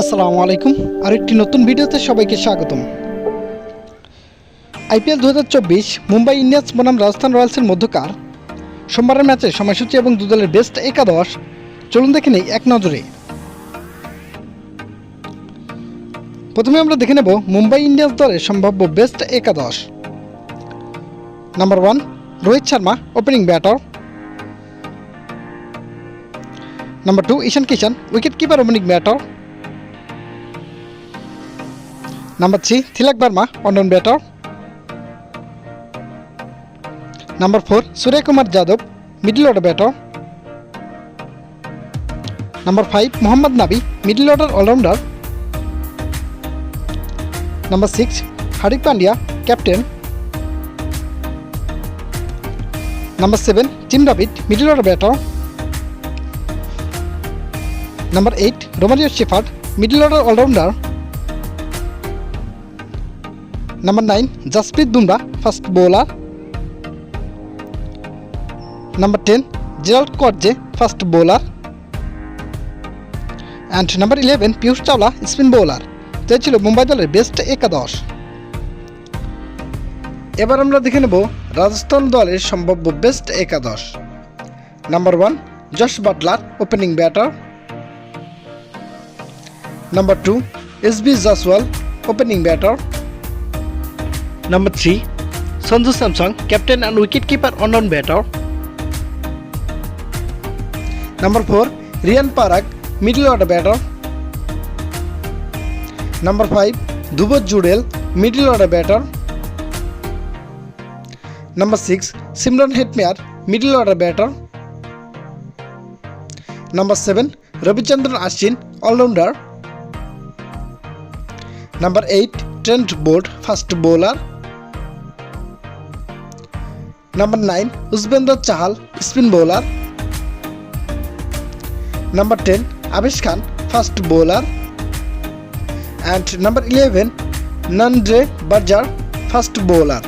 আসসালামু আলাইকুম। আরেকটি নতুন ভিডিওতে সবাইকে স্বাগতম। আইপিএল 2024 মুম্বাই ইন্ডিয়ান্স বনাম রাজস্থান রয়্যালসের মধ্যকার সোমবারের ম্যাচের সময়সূচি এবং দু দলের বেস্ট একাদশ চলুন দেখে নেই এক নজরে। প্রথমে আমরা দেখে নেব মুম্বাই ইন্ডিয়ান্স দলের সম্ভাব্য বেস্ট একাদশ। Number 1 Rohit Sharma, opening batter. Number 2 Ishan Kishan, wicket keeper, opening batter. Number 3 Tilak Varma, one batter. Number 4 Suryakumar Yadav, middle order batter. Number 5 Mohammad Nabi, middle order allrounder. Number 6 Hardik Pandya, captain. Number 7 Tim David, middle order batter. Number 8 Romario Shepherd, middle order allrounder. Number 9 Jasprit Bumrah, fast bowler. Number 10 Gerald Coetzee, fast bowler. And number 11 Piyush Chawla, spin bowler. তো এই ছিল মুম্বাই দলের best একাদশ। এবার আমরা দেখে নেব রাজস্থান দলের সম্ভাব্য বেস্ট একাদশ। Number 1 Josh Butler, opening batter. Number 2 SB Jaiswal, opening batter. Number 3 Sanju Samson, captain and wicketkeeper on batter. Number 4 Riyan Parag, middle order batter. Number 5 Dhruv Judel, middle order batter. Number 6 Simran Hetmyer, middle order batter. Number 7 Ravichandran Ashwin, all-rounder. Number 8 Trent Bolt, fast bowler. Number 9 Yuzvendra Chahal, spin bowler. Number 10 Abish Khan, fast bowler. And number 11 Nandre Bajjar, fast bowler.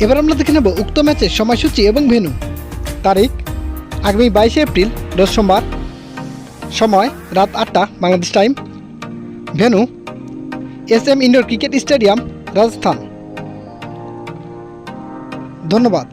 এবার আমরা দেখে নেব উক্ত ম্যাচের সময়সূচি এবং venue. তারিখ আগামী 22 এপ্রিল, রোজ সোমবার। সময় রাত 8টা Bangladesh time. Venue SM indoor cricket stadium, Rajasthan. ধন্যবাদ।